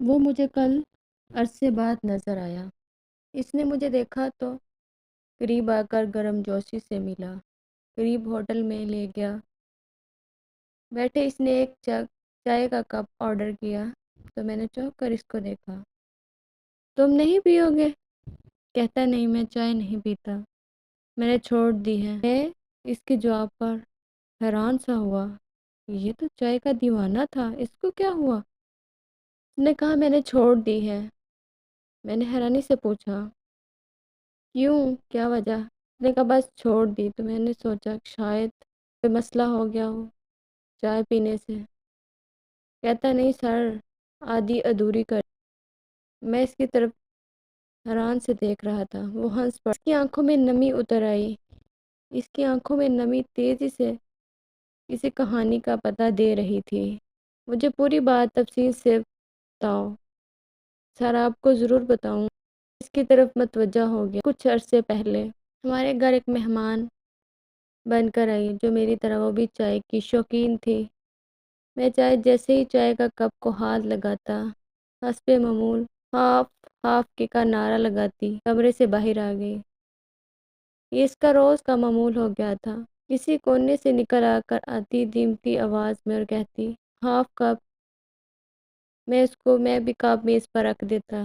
وہ مجھے کل عرصے بعد نظر آیا۔ اس نے مجھے دیکھا تو قریب آ کر گرم جوشی سے ملا، قریب ہوٹل میں لے گیا۔ بیٹھے اس نے ایک جگ چائے کا کپ آرڈر کیا تو میں نے چونک کر اس کو دیکھا۔ تم نہیں پیو گے؟ کہتا نہیں، میں چائے نہیں پیتا، میں نے چھوڑ دی ہے۔ میں اس کے جواب پر حیران سا ہوا، یہ تو چائے کا دیوانہ تھا، اس کو کیا ہوا؟ اس نے کہا میں نے چھوڑ دی ہے۔ میں نے حیرانی سے پوچھا کیوں، کیا وجہ؟ اس نے کہا بس چھوڑ دی۔ تو میں نے سوچا شاید کوئی مسئلہ ہو گیا ہو چائے پینے سے۔ کہتا نہیں سر، آدھی ادھوری کر۔ میں اس کی طرف حیران سے دیکھ رہا تھا، وہ ہنس پڑا۔ اس کی آنکھوں میں نمی اتر آئی، اس کی آنکھوں میں نمی تیزی سے کسی کہانی کا پتہ دے رہی تھی۔ مجھے پوری بات تفصیل سے بتاؤ سر، آپ کو ضرور بتاؤں۔ اس کی طرف متوجہ ہو گیا۔ کچھ عرصے پہلے ہمارے گھر ایک مہمان بن کر آئی جو میری طرح وہ بھی چائے کی شوقین تھی۔ میں چائے جیسے ہی چائے کا کپ کو ہاتھ لگاتا، حسب معمول ہاف ہاف کے کا نعرہ لگاتی کمرے سے باہر آ گئی۔ یہ اس کا روز کا معمول ہو گیا تھا۔ کسی کونے سے نکل آ کر آتی دھیمتی آواز میں اور کہتی ہاف کپ۔ میں بھی کپ میز پر رکھ دیتا۔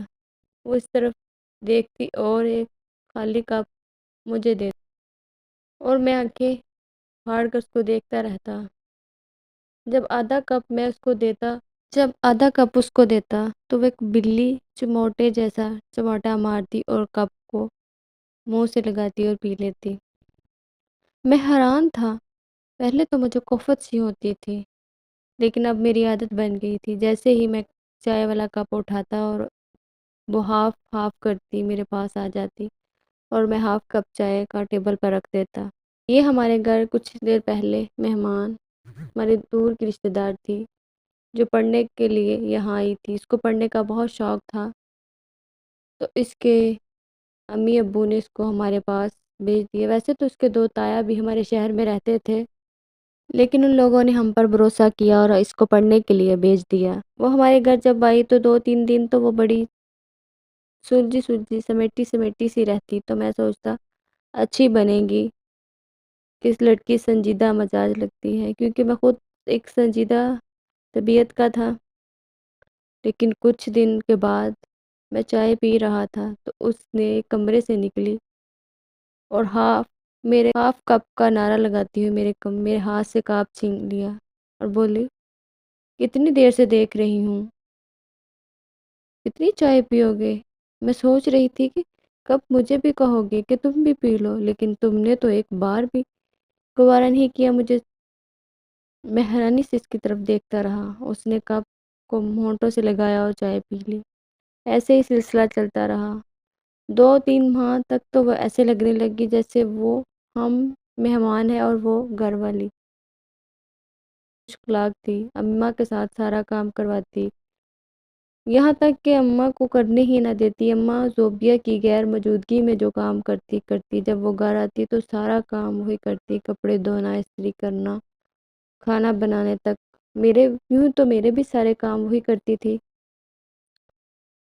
وہ اس طرف دیکھتی اور ایک خالی کپ مجھے دیتی اور میں آنکھیں پھاڑ کر اس کو دیکھتا رہتا۔ جب آدھا کپ اس کو دیتا تو وہ ایک بلی چموٹے جیسا چموٹا مارتی اور کپ کو منہ سے لگاتی اور پی لیتی۔ میں حیران تھا، پہلے تو مجھے کوفت سی ہوتی تھی لیکن اب میری عادت بن گئی تھی۔ جیسے ہی میں چائے والا کپ اٹھاتا اور وہ ہاف ہاف کرتی میرے پاس آ جاتی اور میں ہاف کپ چائے کا ٹیبل پر رکھ دیتا۔ یہ ہمارے گھر کچھ دیر پہلے مہمان ہماری دور کی رشتہ دار تھی جو پڑھنے کے لیے یہاں آئی تھی۔ اس کو پڑھنے کا بہت شوق تھا تو اس کے امی ابو نے اس کو ہمارے پاس بھیج دیا۔ ویسے تو اس کے دو تایا بھی ہمارے شہر میں رہتے تھے لیکن ان لوگوں نے ہم پر بھروسہ کیا اور اس کو پڑھنے کے لیے بھیج دیا۔ وہ ہمارے گھر جب آئی تو 2-3 دن تو وہ بڑی سلجھی سمیٹی سی رہتی، تو میں سوچتا اچھی بنے گی، کس لڑکی سنجیدہ مزاج لگتی ہے، کیونکہ میں خود ایک سنجیدہ طبیعت کا تھا۔ لیکن کچھ دن کے بعد میں چائے پی رہا تھا تو اس نے کمرے سے نکلی اور میرے ہاف کپ کا نعرہ لگاتی ہوئی میرے ہاتھ سے کپ چھین لیا اور بولی کتنی دیر سے دیکھ رہی ہوں، کتنی چائے پیو گے؟ میں سوچ رہی تھی کہ کب مجھے بھی کہو گے کہ تم بھی پی لو، لیکن تم نے تو ایک بار بھی گوارا نہیں کیا مجھے۔ میں حیرانی سے اس کی طرف دیکھتا رہا۔ اس نے کپ کو ہونٹوں سے لگایا اور چائے پی لی۔ ایسے ہی سلسلہ چلتا رہا۔ 2-3 ماہ تک تو وہ ایسے لگنے لگی جیسے وہ ہم مہمان ہیں اور وہ گھر والی۔ اخلاق تھی، اماں کے ساتھ سارا کام کرواتی، یہاں تک کہ اماں کو کرنے ہی نہ دیتی۔ اماں زوبیہ کی غیر موجودگی میں جو کام کرتی جب وہ گھر آتی تو سارا کام وہی کرتی، کپڑے دھونا، استری کرنا، کھانا بنانے تک۔ میرے بھی سارے کام وہی کرتی تھی،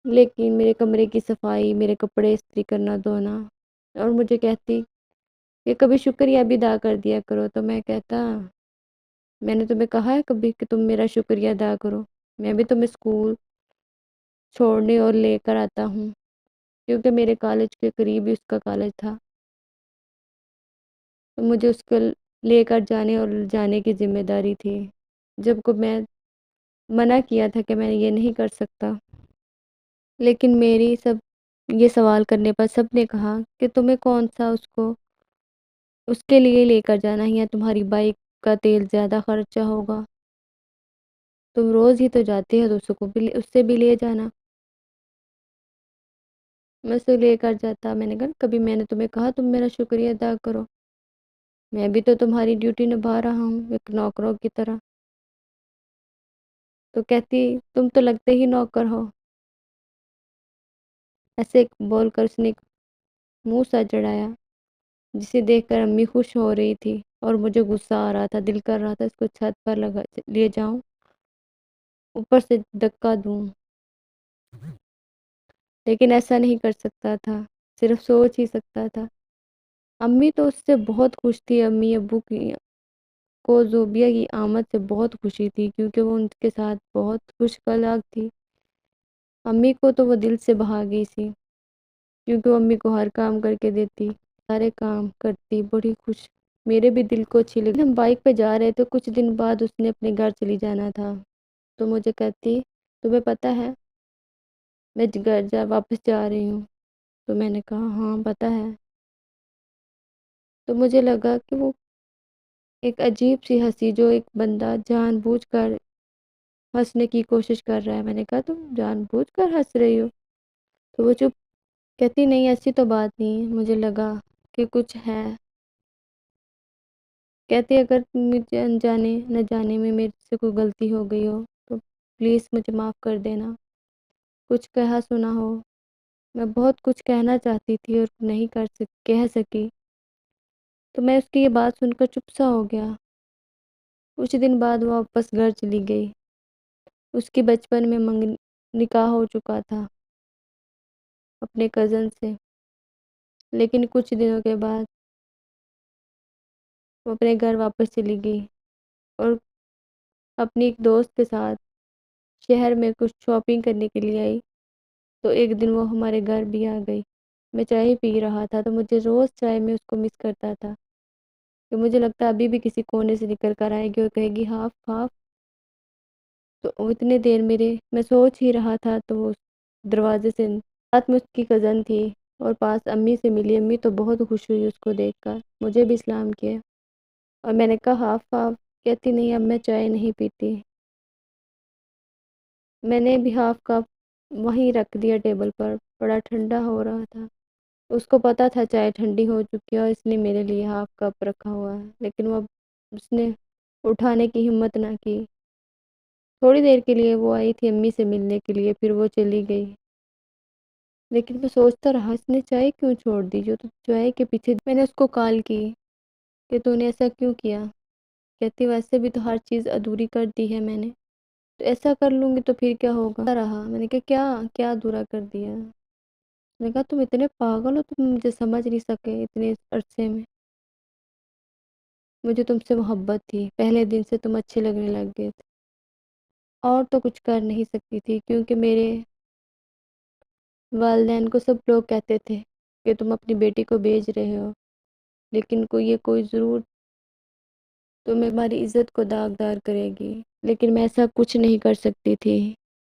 لیکن میرے کمرے کی صفائی، میرے کپڑے استری کرنا، دھونا، اور مجھے کہتی کہ کبھی شکریہ بھی ادا کر دیا کرو۔ تو میں کہتا میں نے تمہیں کہا ہے کبھی کہ تم میرا شکریہ ادا کرو؟ میں بھی تمہیں اسکول چھوڑنے اور لے کر آتا ہوں، کیونکہ میرے کالج کے قریب ہی اس کا کالج تھا، تو مجھے اس کو لے کر جانے اور جانے کی ذمہ داری تھی، جب کو میں منع کیا تھا کہ میں یہ نہیں کر سکتا۔ لیکن میری یہ سوال کرنے پر سب نے کہا کہ تمہیں کون سا اس کے لیے لے کر جانا ہے، یا تمہاری بائک کا تیل زیادہ خرچہ ہوگا، تم روز ہی تو جاتے ہو تو اس سے بھی لے جانا۔ میں اسے لے کر جاتا۔ میں نے کہا کبھی میں نے تمہیں کہا تم میرا شکریہ ادا کرو؟ میں بھی تو تمہاری ڈیوٹی نبھا رہا ہوں ایک نوکروں کی طرح۔ تو کہتی تم تو لگتے ہی نوکر ہو۔ ایسے بول کر اس نے منہ سا چڑھایا جسے دیکھ کر امی خوش ہو رہی تھی اور مجھے غصہ آ رہا تھا۔ دل کر رہا تھا اس کو چھت پر لے جاؤں، اوپر سے دھکا دوں۔ لیکن ایسا نہیں کر سکتا تھا، صرف سوچ ہی سکتا تھا۔ امی تو اس سے بہت خوش تھی، امی ابو کی کو زوبیہ کی آمد سے بہت خوشی تھی کیونکہ وہ ان کے ساتھ بہت خوش اخلاق تھی۔ امی کو تو وہ دل سے بھا گئی سی کیونکہ وہ امی کو ہر کام کر کے دیتی، سارے کام کرتی، بڑی خوش۔ میرے بھی دل کو اچھی لگی۔ ہم بائک پہ جا رہے تھے، کچھ دن بعد اس نے اپنے گھر چلی جانا تھا تو مجھے کہتی تمہیں پتہ ہے میں گھر واپس جا رہی ہوں؟ تو میں نے کہا ہاں پتہ ہے۔ تو مجھے لگا کہ وہ ایک عجیب سی ہنسی جو ایک بندہ جان بوجھ کر ہنسنے کی کوشش کر رہا ہے۔ میں نے کہا تم جان بوجھ کر ہنس رہی ہو؟ تو وہ چپ، کہتی نہیں ایسی تو بات نہیں ہے، مجھے لگا کہ کچھ ہے۔ کہتی اگر مجھے انجانے نہ جانے میں میرے سے کوئی غلطی ہو گئی ہو تو پلیز مجھے معاف کر دینا، کچھ کہا سنا ہو۔ میں بہت کچھ کہنا چاہتی تھی اور نہیں کہہ سکی، تو میں اس کی یہ بات سن کر چپ سا ہو گیا۔ کچھ دن بعد وہ واپس گھر چلی گئی۔ اس کی بچپن میں نکاح ہو چکا تھا اپنے کزن سے، لیکن کچھ دنوں کے بعد وہ اپنے گھر واپس چلی گئی اور اپنی ایک دوست کے ساتھ شہر میں کچھ شاپنگ کرنے کے لیے آئی۔ تو ایک دن وہ ہمارے گھر بھی آ گئی۔ میں چائے پی رہا تھا تو مجھے روز چائے میں اس کو مس کرتا تھا کہ مجھے لگتا ابھی بھی کسی کونے سے نکل کر آئے گی اور کہے گی ہاف ہاف۔ تو اتنے دیر میں سوچ ہی رہا تھا تو وہ دروازے سے ساتھ میں اس کی کزن تھی اور پاس امی سے ملی۔ امی تو بہت خوش ہوئی اس کو دیکھ کر، مجھے بھی سلام کیا اور میں نے کہا ہاف ہاف۔ کہتی نہیں اب میں چائے نہیں پیتی۔ میں نے بھی ہاف کپ وہیں رکھ دیا ٹیبل پر، بڑا ٹھنڈا ہو رہا تھا۔ اس کو پتا تھا چائے ٹھنڈی ہو چکی ہے اور اس نے میرے لیے ہاف کپ رکھا ہوا ہے، لیکن اس نے اٹھانے کی ہمت نہ کی۔ تھوڑی دیر کے لیے وہ آئی تھی امی سے ملنے کے لیے، پھر وہ چلی گئی۔ لیکن میں سوچتا رہا اس نے چائے کیوں چھوڑ دی، جو تو چائے کے پیچھے میں نے اس کو کال کی کہ تو نے ایسا کیوں کیا؟ کہتی ویسے بھی تو ہر چیز ادھوری کر دی ہے میں نے، تو ایسا کر لوں گی تو پھر کیا ہوگا رہا۔ میں نے کہا کیا ادھورا کر دیا؟ میں نے کہا تم اتنے پاگل ہو، تم مجھے سمجھ نہیں سکے اتنے عرصے میں۔ مجھے تم سے محبت تھی، پہلے دن سے تم اچھے لگنے لگ گئے تھے، اور تو کچھ کر نہیں سکتی تھی کیونکہ میرے والدین کو سب لوگ کہتے تھے کہ تم اپنی بیٹی کو بھیج رہے ہو، لیکن کوئی ضرور تمہیں ہماری عزت کو داغدار کرے گی، لیکن میں ایسا کچھ نہیں کر سکتی تھی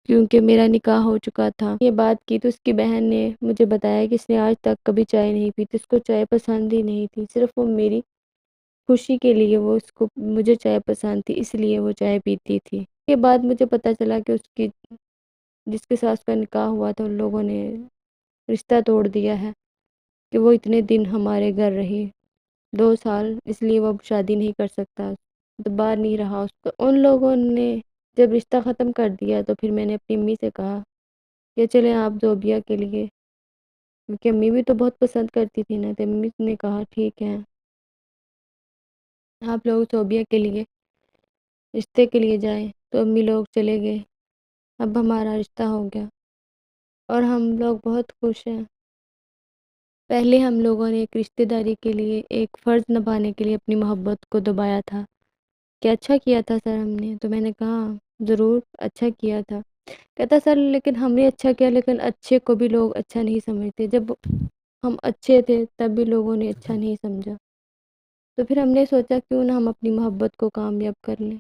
کیونکہ میرا نکاح ہو چکا تھا۔ یہ بات کی تو اس کی بہن نے مجھے بتایا کہ اس نے آج تک کبھی چائے نہیں پی تھی، اس کو چائے پسند ہی نہیں تھی، صرف وہ میری خوشی کے لیے مجھے چائے پسند تھی اس لیے وہ چائے پیتی تھی۔ یہ بات مجھے پتہ چلا کہ جس کے ساتھ اس کا نکاح ہوا تھا ان لوگوں نے رشتہ توڑ دیا ہے، کہ وہ اتنے دن ہمارے گھر رہی، 2 سال، اس لیے وہ اب شادی نہیں کر سکتا، دوبار نہیں رہا اس کو۔ ان لوگوں نے جب رشتہ ختم کر دیا تو پھر میں نے اپنی امی سے کہا کہ چلیں آپ زوبیہ کے لیے، کیونکہ امی بھی تو بہت پسند کرتی تھی نا، تو امی نے کہا ٹھیک ہے آپ لوگ زوبیہ کے لیے رشتے کے لیے جائیں، تو امی لوگ چلے گئے۔ اب ہمارا رشتہ ہو گیا اور ہم لوگ بہت خوش ہیں۔ پہلے ہم لوگوں نے ایک رشتہ داری کے لیے ایک فرض نبھانے کے لیے اپنی محبت کو دبایا تھا کہ اچھا کیا تھا سر ہم نے، تو میں نے کہا ضرور اچھا کیا تھا۔ کہتا سر لیکن ہم نے اچھا کیا، لیکن اچھے کو بھی لوگ اچھا نہیں سمجھتے، جب ہم اچھے تھے تب بھی لوگوں نے اچھا نہیں سمجھا، تو پھر ہم نے سوچا کیوں نہ ہم اپنی محبت کو کامیاب کر لیں،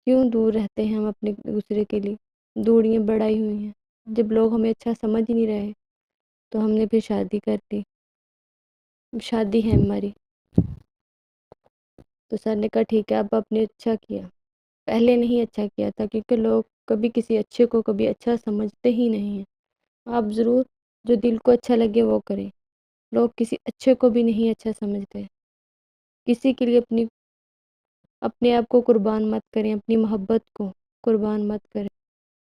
کیوں دور رہتے ہیں ہم اپنے دوسرے کے لیے، دوریاں بڑھائی ہوئی ہیں، جب لوگ ہمیں اچھا سمجھ ہی نہیں رہے تو ہم نے پھر شادی کر دی، شادی ہے ہماری۔ تو سر نے کہا ٹھیک ہے اب آپ نے اچھا کیا، پہلے نہیں اچھا کیا تھا، کیونکہ لوگ کبھی کسی اچھے کو کبھی اچھا سمجھتے ہی نہیں ہیں۔ آپ ضرور جو دل کو اچھا لگے وہ کریں، لوگ کسی اچھے کو بھی نہیں اچھا سمجھتے، کسی کے لیے اپنے آپ کو قربان مت کریں، اپنی محبت کو قربان مت کریں۔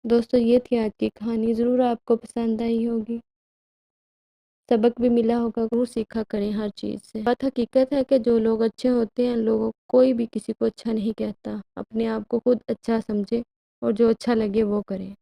دوستو یہ تھی آج کی کہانی، ضرور آپ کو پسند آئی ہوگی، سبق بھی ملا ہوگا، ضرور سیکھا کریں ہر چیز سے۔ بات حقیقت ہے کہ جو لوگ اچھے ہوتے ہیں لوگوں کوئی بھی کسی کو اچھا نہیں کہتا، اپنے آپ کو خود اچھا سمجھے اور جو اچھا لگے وہ کریں۔